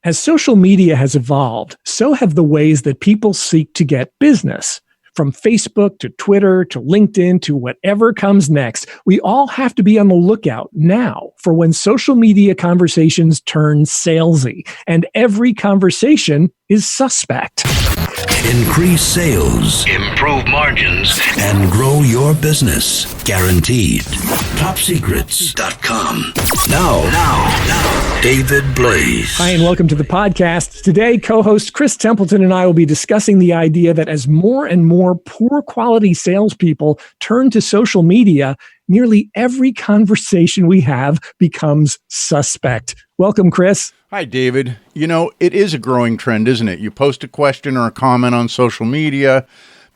As social media has evolved, so have the ways that people seek to get business. From Facebook to Twitter to LinkedIn to whatever comes next, we all have to be on the lookout now for when social media conversations turn salesy, and every conversation is suspect. Increase sales, improve margins, and grow your business. Guaranteed. TopSecrets.com. Now, David Blaze. Hi, and welcome to the podcast. Today, co-host Chris Templeton and I will be discussing the idea that as more and more poor quality salespeople turn to social media, nearly every conversation we have becomes suspect. Welcome, Chris. Hi, David. You know, it is a growing trend, isn't it? You post a question or a comment on social media,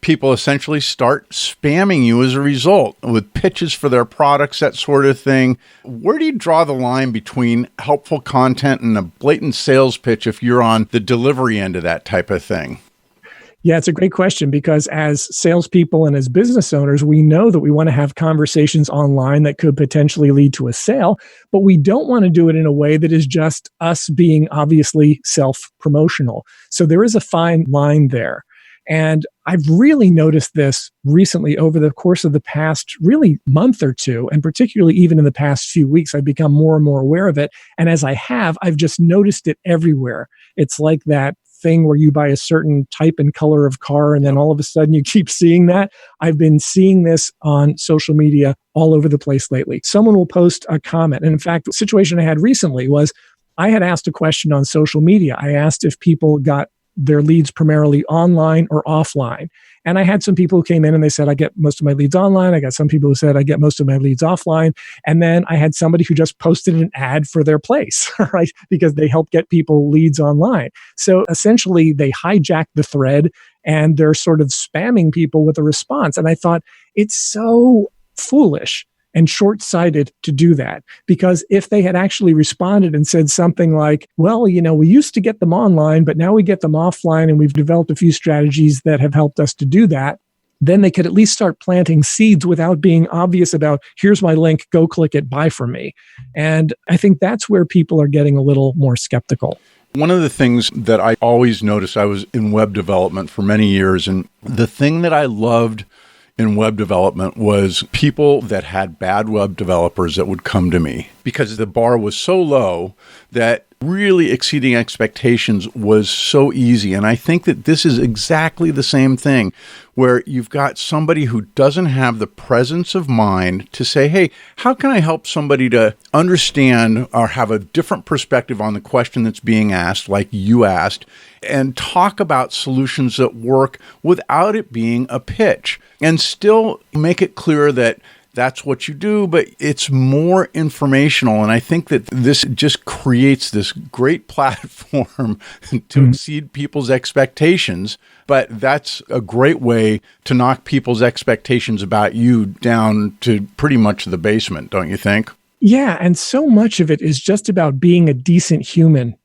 people essentially start spamming you as a result with pitches for their products, that sort of thing. Where do you draw the line between helpful content and a blatant sales pitch if you're on the delivery end of that type of thing? Yeah, it's a great question because as salespeople and as business owners, we know that we want to have conversations online that could potentially lead to a sale, but we don't want to do it in a way that is just us being obviously self-promotional. So there is a fine line there. And I've really noticed this recently over the course of the past really month or two, and particularly even in the past few weeks, I've become more and more aware of it. And as I have, I've just noticed it everywhere. It's like that thing where you buy a certain type and color of car and then all of a sudden you keep seeing that. I've been seeing this on social media all over the place lately. Someone will post a comment. And in fact, the situation I had recently was I had asked a question on social media. I asked if people got their leads primarily online or offline. And I had some people who came in and they said, I get most of my leads online. I got some people who said, I get most of my leads offline. And then I had somebody who just posted an ad for their place, right? Because they help get people leads online. So essentially they hijacked the thread and they're sort of spamming people with a response. And I thought it's so foolish and short-sighted to do that. Because if they had actually responded and said something like, well, you know, we used to get them online, but now we get them offline and we've developed a few strategies that have helped us to do that, then they could at least start planting seeds without being obvious about, here's my link, go click it, buy from me. And I think that's where people are getting a little more skeptical. One of the things that I always noticed, I was in web development for many years, and the thing that I loved in web development was people that had bad web developers that would come to me because the bar was so low that really exceeding expectations was so easy. And I think that this is exactly the same thing where you've got somebody who doesn't have the presence of mind to say, hey, how can I help somebody to understand or have a different perspective on the question that's being asked, like you asked, and talk about solutions that work without it being a pitch and still make it clear that that's what you do, but it's more informational. And I think that this just creates this great platform to exceed people's expectations. But that's a great way to knock people's expectations about you down to pretty much the basement, don't you think? Yeah, and so much of it is just about being a decent human.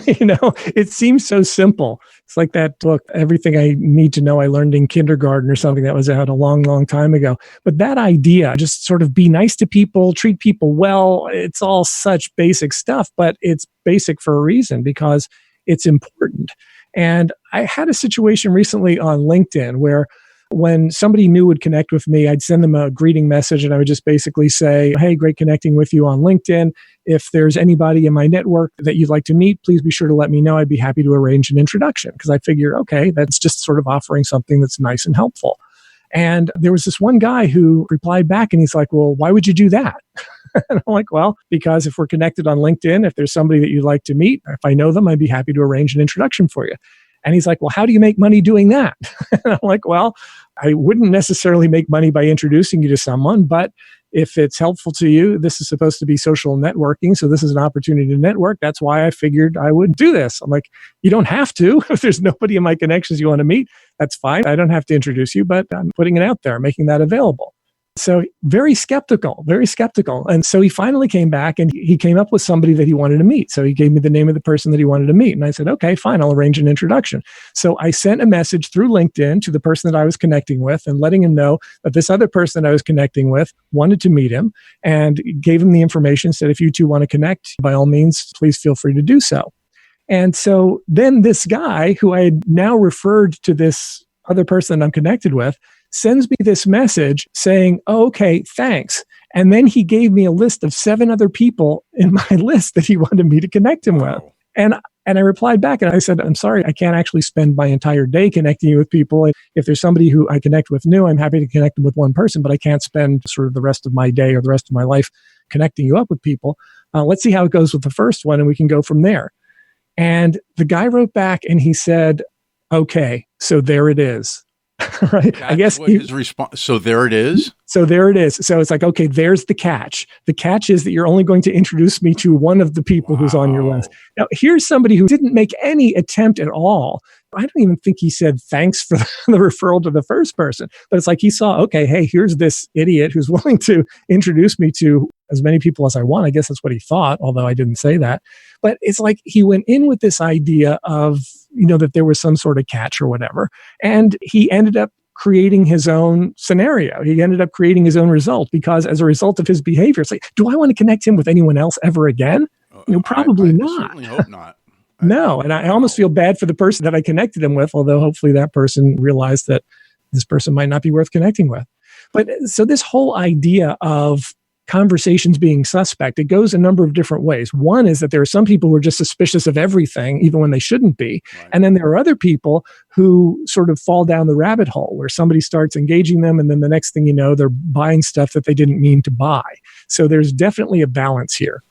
You know, it seems so simple. It's like that book, Everything I Need to Know I Learned in Kindergarten or something that was out a long, long time ago. But that idea, just sort of be nice to people, treat people well, it's all such basic stuff, but it's basic for a reason because it's important. And I had a situation recently on LinkedIn where when somebody new would connect with me, I'd send them a greeting message and I would just basically say, hey, great connecting with you on LinkedIn. If there's anybody in my network that you'd like to meet, please be sure to let me know. I'd be happy to arrange an introduction because I figure, okay, that's just sort of offering something that's nice and helpful. And there was this one guy who replied back and he's like, well, why would you do that? And I'm like, well, because if we're connected on LinkedIn, if there's somebody that you'd like to meet, if I know them, I'd be happy to arrange an introduction for you. And he's like, well, how do you make money doing that? And I'm like, well, I wouldn't necessarily make money by introducing you to someone, but if it's helpful to you, this is supposed to be social networking. So this is an opportunity to network. That's why I figured I would do this. I'm like, you don't have to. If there's nobody in my connections you want to meet, that's fine. I don't have to introduce you, but I'm putting it out there, making that available. So very skeptical. And so he finally came back and he came up with somebody that he wanted to meet. So he gave me the name of the person that he wanted to meet. And I said, okay, fine, I'll arrange an introduction. So I sent a message through LinkedIn to the person that I was connecting with and letting him know that this other person that I was connecting with wanted to meet him and gave him the information, said, if you two want to connect, by all means, please feel free to do so. And so then this guy who I had now referred to this other person I'm connected with sends me this message saying, oh, okay, thanks. And then he gave me a list of 7 other people in my list that he wanted me to connect him with. And I replied back and I said, I'm sorry, I can't actually spend my entire day connecting you with people. If there's somebody who I connect with new, I'm happy to connect them with one person, but I can't spend sort of the rest of my day or the rest of my life connecting you up with people. Let's see how it goes with the first one and we can go from there. And the guy wrote back and he said, okay, so there it is. Right. That's I guess his response. So there it is. So there it is. So it's like, okay, there's the catch. The catch is that you're only going to introduce me to one of the people who's on your list. Now, here's somebody who didn't make any attempt at all. I don't even think he said thanks for the referral to the first person, but it's like he saw, okay, hey, here's this idiot who's willing to introduce me to as many people as I want. I guess that's what he thought, although I didn't say that. But it's like he went in with this idea of, that there was some sort of catch or whatever. And he ended up creating his own scenario. He ended up creating his own result because as a result of his behavior, it's like, do I want to connect him with anyone else ever again? Probably not. I certainly hope not. No. And I almost feel bad for the person that I connected him with, although hopefully that person realized that this person might not be worth connecting with. But so this whole idea of conversations being suspect, it goes a number of different ways. One is that there are some people who are just suspicious of everything, even when they shouldn't be. Right. And then there are other people who sort of fall down the rabbit hole where somebody starts engaging them and then the next thing you know, they're buying stuff that they didn't mean to buy. So there's definitely a balance here.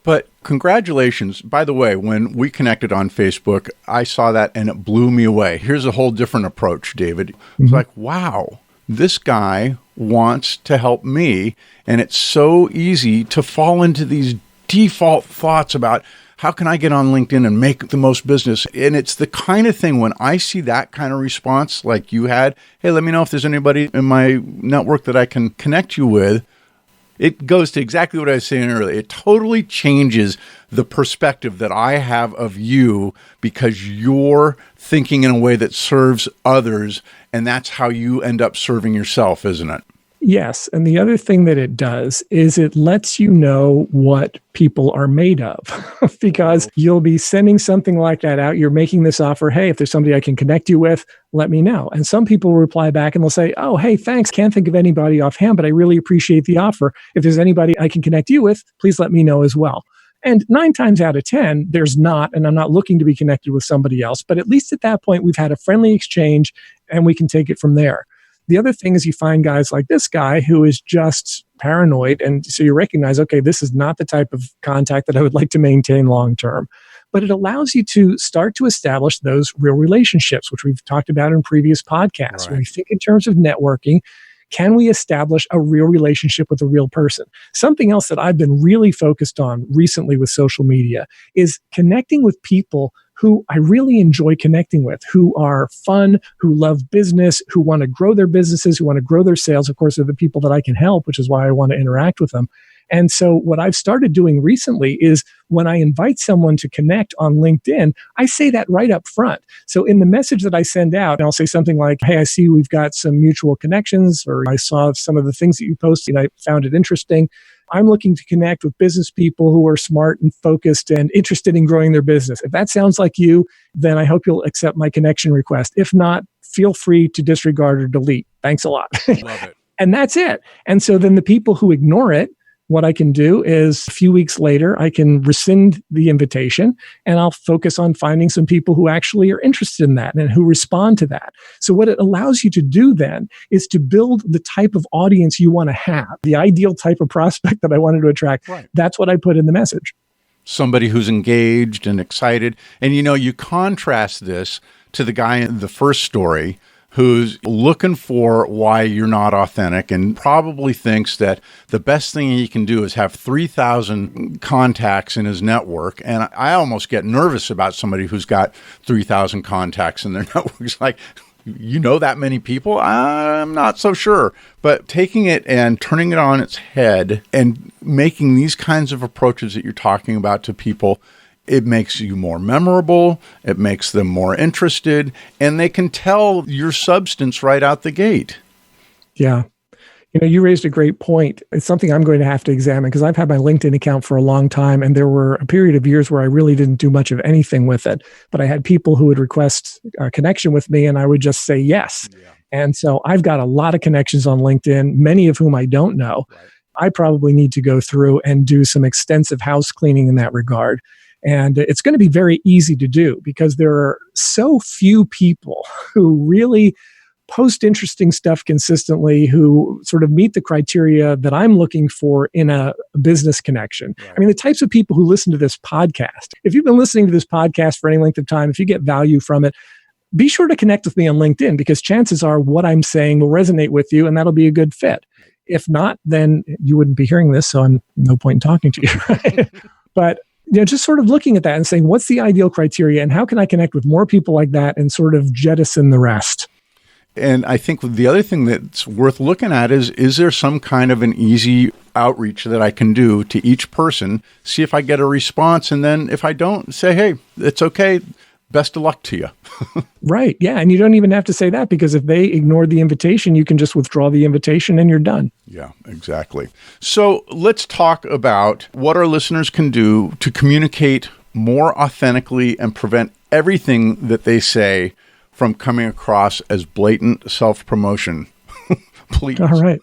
But congratulations. By the way, when we connected on Facebook, I saw that and it blew me away. Here's a whole different approach, David. It's like, wow, this guy wants to help me. And it's so easy to fall into these default thoughts about how can I get on LinkedIn and make the most business? And it's the kind of thing when I see that kind of response like you had, hey, let me know if there's anybody in my network that I can connect you with. It goes to exactly what I was saying earlier. It totally changes the perspective that I have of you because you're thinking in a way that serves others, and that's how you end up serving yourself, isn't it? Yes. And the other thing that it does is it lets you know what people are made of because you'll be sending something like that out. You're making this offer. Hey, if there's somebody I can connect you with, let me know. And some people will reply back and they'll say, oh, hey, thanks. Can't think of anybody offhand, but I really appreciate the offer. If there's anybody I can connect you with, please let me know as well. And 9 times out of 10, there's not, and I'm not looking to be connected with somebody else. But at least at that point, we've had a friendly exchange and we can take it from there. The other thing is you find guys like this guy who is just paranoid. And so you recognize, okay, this is not the type of contact that I would like to maintain long term. But it allows you to start to establish those real relationships, which we've talked about in previous podcasts. Right. When we think in terms of networking, can we establish a real relationship with a real person? Something else that I've been really focused on recently with social media is connecting with people who I really enjoy connecting with, who are fun, who love business, who want to grow their businesses, who want to grow their sales. Of course, they're the people that I can help, which is why I want to interact with them. And so what I've started doing recently is when I invite someone to connect on LinkedIn, I say that right up front. So in the message that I send out, I'll say something like, hey, I see we've got some mutual connections, or I saw some of the things that you posted and I found it interesting. I'm looking to connect with business people who are smart and focused and interested in growing their business. If that sounds like you, then I hope you'll accept my connection request. If not, feel free to disregard or delete. Thanks a lot. Love it. And that's it. And so then the people who ignore it, what I can do is a few weeks later, I can rescind the invitation and I'll focus on finding some people who actually are interested in that and who respond to that. So what it allows you to do then is to build the type of audience you want to have, the ideal type of prospect that I wanted to attract. Right. That's what I put in the message. Somebody who's engaged and excited. And you contrast this to the guy in the first story who's looking for why you're not authentic and probably thinks that the best thing he can do is have 3,000 contacts in his network. And I almost get nervous about somebody who's got 3,000 contacts in their network. It's like, you know that many people? I'm not so sure. But taking it and turning it on its head and making these kinds of approaches that you're talking about to people, it makes you more memorable, it makes them more interested, and they can tell your substance right out the gate. Yeah. You raised a great point. It's something I'm going to have to examine because I've had my LinkedIn account for a long time, and there were a period of years where I really didn't do much of anything with it. But I had people who would request a connection with me, and I would just say yes. Yeah. And so I've got a lot of connections on LinkedIn, many of whom I don't know. Right. I probably need to go through and do some extensive house cleaning in that regard. And it's going to be very easy to do because there are so few people who really post interesting stuff consistently, who sort of meet the criteria that I'm looking for in a business connection. Right. I mean, the types of people who listen to this podcast, if you've been listening to this podcast for any length of time, if you get value from it, be sure to connect with me on LinkedIn because chances are what I'm saying will resonate with you and that'll be a good fit. If not, then you wouldn't be hearing this, so I'm no point in talking to you, right? But just sort of looking at that and saying, what's the ideal criteria and how can I connect with more people like that and sort of jettison the rest? And I think the other thing that's worth looking at is there some kind of an easy outreach that I can do to each person, see if I get a response, and then if I don't, say, hey, it's okay. Best of luck to you. Right. Yeah. And you don't even have to say that because if they ignored the invitation, you can just withdraw the invitation and you're done. Yeah, exactly. So let's talk about what our listeners can do to communicate more authentically and prevent everything that they say from coming across as blatant self-promotion. Please. All right.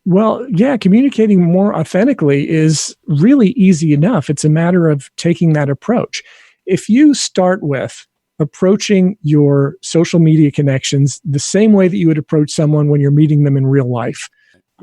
Well, yeah, communicating more authentically is really easy enough. It's a matter of taking that approach. If you start with approaching your social media connections the same way that you would approach someone when you're meeting them in real life,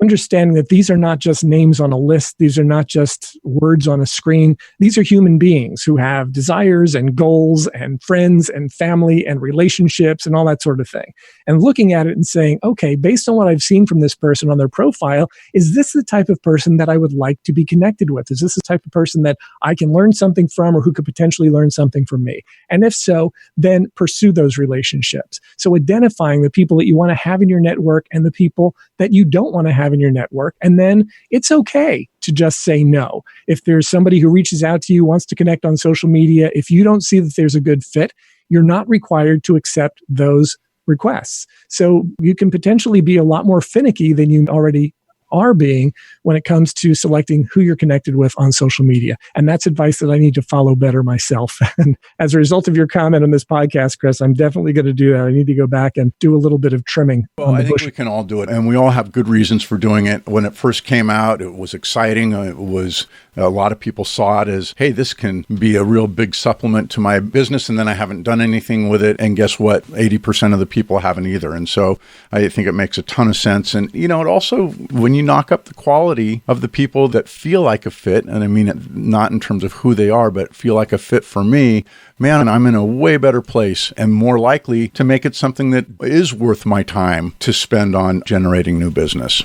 understanding that these are not just names on a list, these are not just words on a screen, these are human beings who have desires and goals and friends and family and relationships and all that sort of thing. And looking at it and saying, okay, based on what I've seen from this person on their profile, is this the type of person that I would like to be connected with? Is this the type of person that I can learn something from or who could potentially learn something from me? And if so, then pursue those relationships. So identifying the people that you want to have in your network and the people that you don't want to have in your network. And then it's okay to just say no. If there's somebody who reaches out to you, wants to connect on social media, if you don't see that there's a good fit, you're not required to accept those requests. So you can potentially be a lot more finicky than you already are being when it comes to selecting who you're connected with on social media. And that's advice that I need to follow better myself. And as a result of your comment on this podcast, Chris, I'm definitely going to do that. I need to go back and do a little bit of trimming. Well, I think we can all do it. And we all have good reasons for doing it. When it first came out, it was exciting. It was a lot of people saw it as, hey, this can be a real big supplement to my business. And then I haven't done anything with it. And guess what? 80% of the people haven't either. And so I think it makes a ton of sense. And, it also, when you knock up the quality of the people that feel like a fit, and I mean it not in terms of who they are, but feel like a fit for me, man, I'm in a way better place and more likely to make it something that is worth my time to spend on generating new business.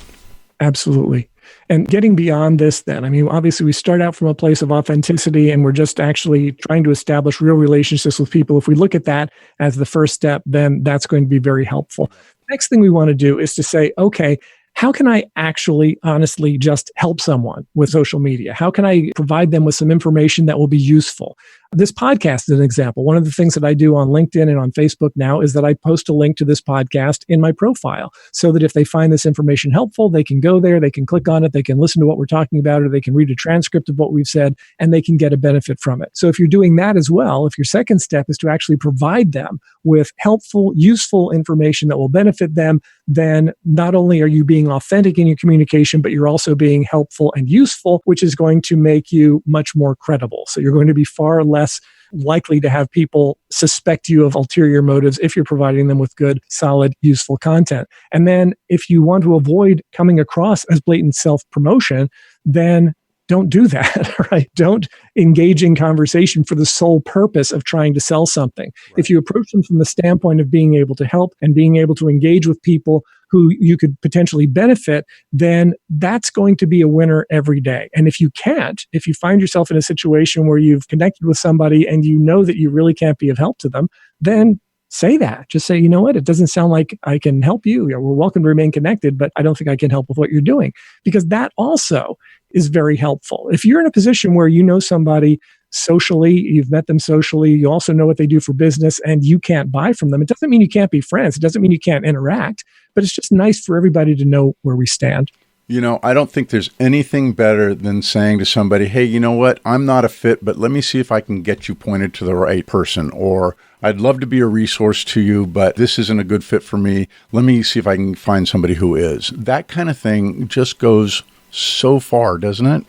Absolutely. And getting beyond this then, I mean, obviously we start out from a place of authenticity and we're just actually trying to establish real relationships with people. If we look at that as the first step, then that's going to be very helpful. Next thing we want to do is to say, okay, how can I actually honestly just help someone with social media? How can I provide them with some information that will be useful? This podcast is an example. One of the things that I do on LinkedIn and on Facebook now is that I post a link to this podcast in my profile so that if they find this information helpful, they can go there, they can click on it, they can listen to what we're talking about, or they can read a transcript of what we've said, and they can get a benefit from it. So if you're doing that as well, if your second step is to actually provide them with helpful, useful information that will benefit them, then not only are you being authentic in your communication, but you're also being helpful and useful, which is going to make you much more credible. So you're going to be far less likely to have people suspect you of ulterior motives if you're providing them with good, solid, useful content. And then if you want to avoid coming across as blatant self-promotion, then don't do that, right? Don't engage in conversation for the sole purpose of trying to sell something. Right. If you approach them from the standpoint of being able to help and being able to engage with people who you could potentially benefit, then that's going to be a winner every day. And if you can't, if you find yourself in a situation where you've connected with somebody and you know that you really can't be of help to them, then say that. Just say, you know what, it doesn't sound like I can help you. We're welcome to remain connected, but I don't think I can help with what you're doing. Because that also is very helpful. If you're in a position where you know somebody socially, you've met them socially, you also know what they do for business, and you can't buy from them, it doesn't mean you can't be friends. It doesn't mean you can't interact, but it's just nice for everybody to know where we stand. I don't think there's anything better than saying to somebody, hey, you know what? I'm not a fit, but let me see if I can get you pointed to the right person. Or I'd love to be a resource to you, but this isn't a good fit for me. Let me see if I can find somebody who is. That kind of thing just goes so far, doesn't it?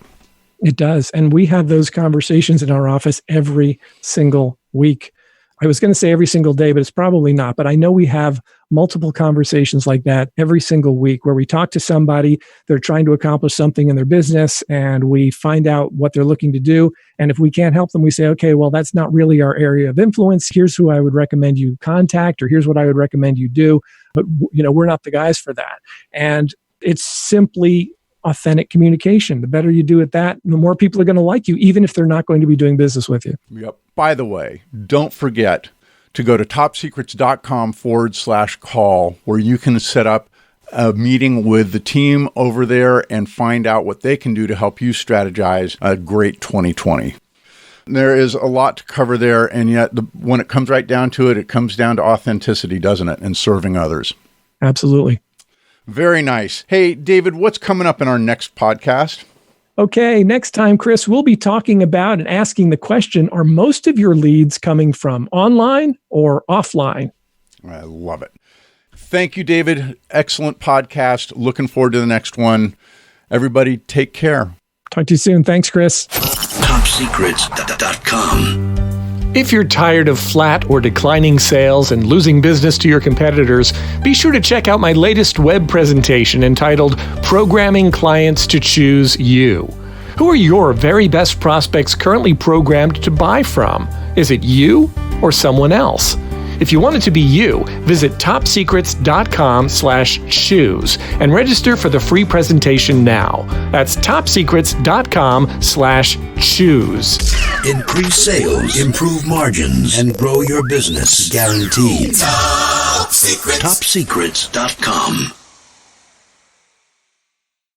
It does. And we have those conversations in our office every single week. I was going to say every single day, but it's probably not. But I know we have multiple conversations like that every single week where we talk to somebody, they're trying to accomplish something in their business, and we find out what they're looking to do. And if we can't help them, we say, okay, well, that's not really our area of influence. Here's who I would recommend you contact, or here's what I would recommend you do. But, we're not the guys for that. And it's simply authentic communication. The better you do at that, the more people are going to like you, even if they're not going to be doing business with you. Yep. By the way, don't forget to go to topsecrets.com/call, where you can set up a meeting with the team over there and find out what they can do to help you strategize a great 2020. There is a lot to cover there, and yet when it comes right down to it, it comes down to authenticity, doesn't it? And serving others. Absolutely. Very nice. Hey, David, what's coming up in our next podcast? Okay, next time, Chris, we'll be talking about and asking the question, are most of your leads coming from online or offline? I love it. Thank you, David. Excellent podcast. Looking forward to the next one. Everybody, take care. Talk to you soon. Thanks, Chris. TopSecrets.com. If you're tired of flat or declining sales and losing business to your competitors, be sure to check out my latest web presentation entitled Programming Clients to Choose You. Who are your very best prospects currently programmed to buy from? Is it you or someone else? If you want it to be you, visit topsecrets.com/choose and register for the free presentation now. That's topsecrets.com/choose. Increase sales, improve margins, and grow your business. Guaranteed. Top Secrets.com.